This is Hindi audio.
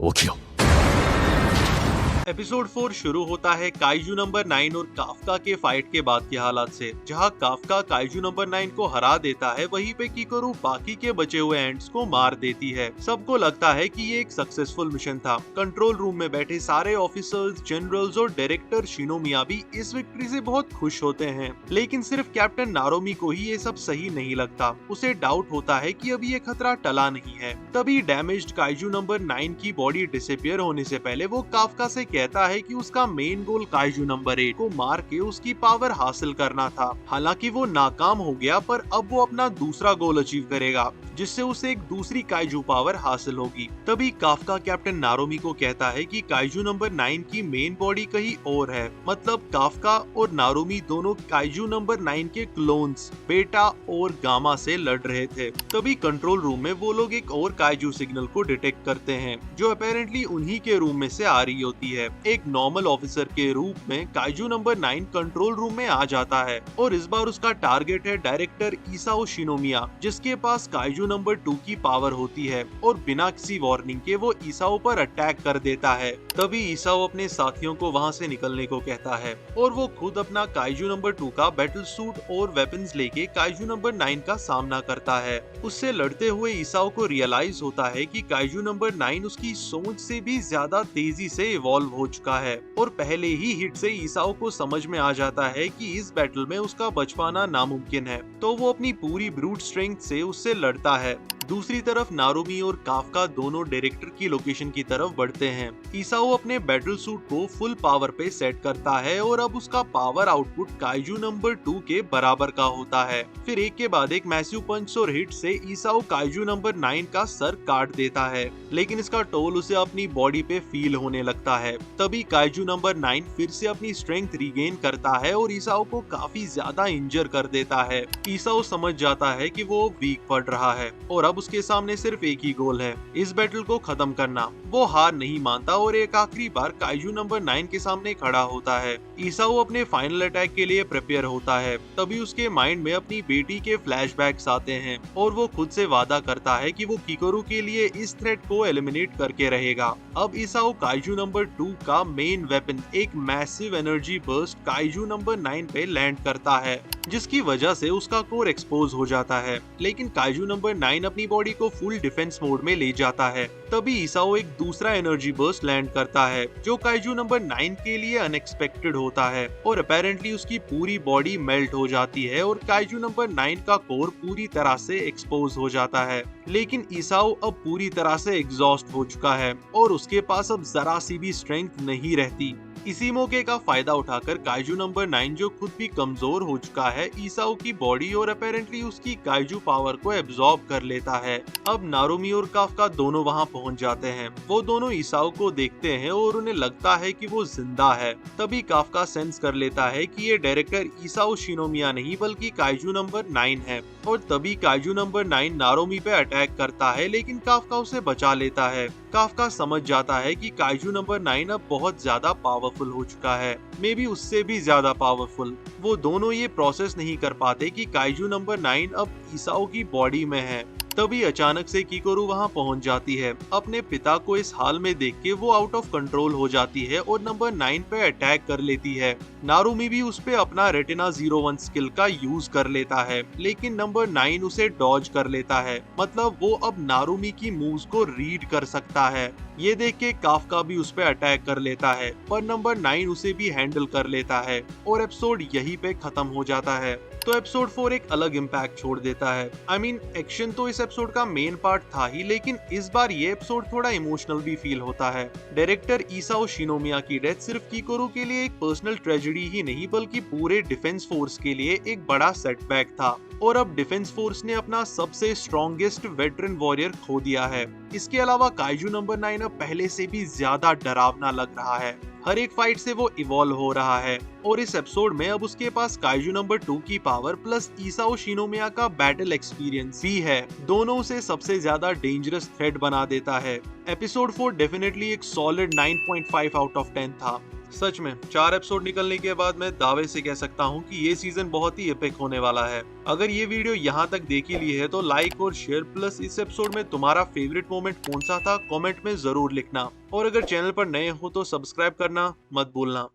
起きろ。एपिसोड 4 शुरू होता है काइजू नंबर 9 और काफका के फाइट के बाद के हालात से, जहां काफका काइजू नंबर 9 को हरा देता है। वहीं पे किकोरू बाकी के बचे हुए एंट्स को मार देती है। सबको लगता है कि ये एक सक्सेसफुल मिशन था। कंट्रोल रूम में बैठे सारे ऑफिसर्स, जनरल्स और डायरेक्टर शिनोमिया भी इस विक्ट्री से बहुत खुश होते हैं, लेकिन सिर्फ कैप्टन नारोमी को ही ये सब सही नहीं लगता। उसे डाउट होता है कि अभी ये खतरा टला नहीं है। तभी डैमेज्ड काइजू नंबर 9 की बॉडी डिसअपियर होने से पहले वो काफका से कहता है कि उसका मेन गोल काइजू नंबर 8 को मार के उसकी पावर हासिल करना था। हालांकि वो नाकाम हो गया, पर अब वो अपना दूसरा गोल अचीव करेगा, जिससे उसे एक दूसरी काइजू पावर हासिल होगी। तभी काफका कैप्टन नारोमी को कहता है कि काइजू नंबर 9 की मेन बॉडी कहीं और है। मतलब काफका और नारोमी दोनों काइजू नंबर 9 के क्लोन्स बेटा और गामा से लड़ रहे थे। तभी कंट्रोल रूम में वो लोग एक और काइजू सिग्नल को डिटेक्ट करते हैं, जो अपेरेंटली उन्हीं के रूम में से आ रही होती है। एक नॉर्मल ऑफिसर के रूप में काइजू नंबर 9 कंट्रोल रूम में आ जाता है और इस बार उसका टारगेट है डायरेक्टर इसाओ शिनोमिया, जिसके पास काइजू नंबर 2 की पावर होती है और बिना किसी वार्निंग के वो इसाओ पर अटैक कर देता है। तभी इसाओ अपने साथियों को वहां से निकलने को कहता है और वो खुद अपना काइजू नंबर 2 का बैटल सूट और वेपन्स लेके काइजू नंबर 9 का सामना करता है। उससे लड़ते हुए इसाओ को रियलाइज होता है कि काइजू नंबर 9 उसकी सोच से भी ज्यादा तेजी से इवॉल्व हो चुका है और पहले ही हिट से इसाओ को समझ में आ जाता है कि इस बैटल में उसका बच पाना नामुमकिन है। तो वो अपनी पूरी ब्रूट स्ट्रेंथ से उससे लड़ता है। दूसरी तरफ नारोमी और काफका दोनों डायरेक्टर की लोकेशन की तरफ बढ़ते हैं। इसाओ अपने बैटल सूट को फुल पावर पे सेट करता है और अब उसका पावर आउटपुट काइजू नंबर 2 के बराबर का होता है। फिर एक के बाद एक मैसिव पंच और हिट से इसाओ काइजू नंबर 9 का सर काट देता है, लेकिन इसका टोल उसे अपनी बॉडी पे फील होने लगता है। तभी काइजू नंबर 9 फिर से अपनी स्ट्रेंथ रिगेन करता है और इसाओ को काफी ज्यादा इंजर कर देता है। इसाओ समझ जाता है कि वो वीक पड़ रहा है और अब उसके सामने सिर्फ एक ही गोल है, इस बैटल को खत्म करना। वो हार नहीं मानता और एक आखिरी बार काइजू नंबर 9 के सामने खड़ा होता है। इसाओ अपने फाइनल अटैक के लिए प्रिपेयर होता है। तभी उसके माइंड में अपनी बेटी के फ्लैशबैक्स आते हैं और वो खुद से वादा करता है कि वो किकोरू के लिए इस थ्रेट को एलिमिनेट करके रहेगा। अब इसाओ काइजू नंबर 2 का मेन वेपन एक massive energy burst kaiju number 9 पे लैंड करता है, जिसकी वजह से उसका कोर एक्सपोज हो जाता है। लेकिन काइजू नंबर 9 अपनी बॉडी को फुल डिफेंस मोड में ले जाता है। तभी इसाओ एक दूसरा एनर्जी बर्स्ट लैंड करता है, जो काइजू नंबर 9 के लिए अनएक्सपेक्टेड होता है और अपेरेंटली उसकी पूरी बॉडी मेल्ट हो जाती है और काइजू नंबर 9 का कोर पूरी तरह से एक्सपोज हो जाता है। लेकिन इसाओ अब पूरी तरह से एग्जॉस्ट हो चुका है और उसके पास अब जरा सी भी स्ट्रेंथ नहीं रहती। इसी मौके का फायदा उठाकर काइजू नंबर 9, जो खुद भी कमजोर हो चुका है, इसाओ की बॉडी और अपेरेंटली उसकी काइजू पावर को एब्जॉर्ब कर लेता है। अब नारोमी और काफका दोनों वहां पहुंच जाते हैं। वो दोनों इसाओ को देखते हैं और उन्हें लगता है कि वो जिंदा है। तभी काफका सेंस कर लेता है कि ये डायरेक्टर इसाओ शिनोमिया नहीं बल्कि काइजू नंबर 9 है और तभी काइजू नंबर 9 नारोमी पे अटैक करता है, लेकिन काफका उसे बचा लेता है। काफका समझ जाता है कि काइजू नंबर 9 अब बहुत ज्यादा पावरफुल हो चुका है, मे बी उससे भी ज्यादा पावरफुल। वो दोनों ये प्रोसेस नहीं कर पाते कि काइजू नंबर 9 अब इसाओ की बॉडी में है। तभी अचानक से किकोरू वहां पहुंच जाती है। अपने पिता को इस हाल में देख के वो आउट ऑफ कंट्रोल हो जाती है और नंबर 9 पे अटैक कर लेती है। नारोमी भी उस पे अपना रेटिना 01 स्किल का यूज कर लेता है, लेकिन नंबर 9 उसे डॉज कर लेता है। मतलब वो अब नारोमी की मूव्स को रीड कर सकता है। ये देख के काफका भी उस पे अटैक कर लेता है, पर नंबर 9 उसे भी हैंडल कर लेता है और एपिसोड यहीं पे खत्म हो जाता है। तो एपिसोड 4 एक अलग इम्पैक्ट छोड़ देता है। एक्शन तो इस एपिसोड का मेन पार्ट था ही, लेकिन इस बार ये एपिसोड थोड़ा इमोशनल भी फील होता है। डायरेक्टर इसाओ शिनोमिया की डेथ सिर्फ किकोरू के लिए एक पर्सनल ट्रेजेडी ही नहीं बल्कि पूरे डिफेंस फोर्स के लिए एक बड़ा सेटबैक था और अब डिफेंस फोर्स ने अपना सबसे स्ट्रॉन्गेस्ट वेटरन वॉरियर खो दिया है। इसके अलावा काइजू नंबर 9 अब पहले से भी ज्यादा डरावना लग रहा है। हर एक फाइट से वो इवॉल्व हो रहा है और इस एपिसोड में अब उसके पास काइजू नंबर 2 की पावर प्लस इसाओ शिनोमिया का बैटल एक्सपीरियंस भी है। दोनों उसे सबसे ज्यादा डेंजरस थ्रेट बना देता है। एपिसोड 4 डेफिनेटली एक सॉलिड 9.5 आउट ऑफ 10 था। सच में 4 एपिसोड निकलने के बाद मैं दावे से कह सकता हूँ कि ये सीजन बहुत ही एपिक होने वाला है। अगर ये वीडियो यहाँ तक देख ही ली है तो लाइक और शेयर, प्लस इस एपिसोड में तुम्हारा फेवरेट मोमेंट कौन सा था कमेंट में जरूर लिखना। और अगर चैनल पर नए हो तो सब्सक्राइब करना मत भूलना।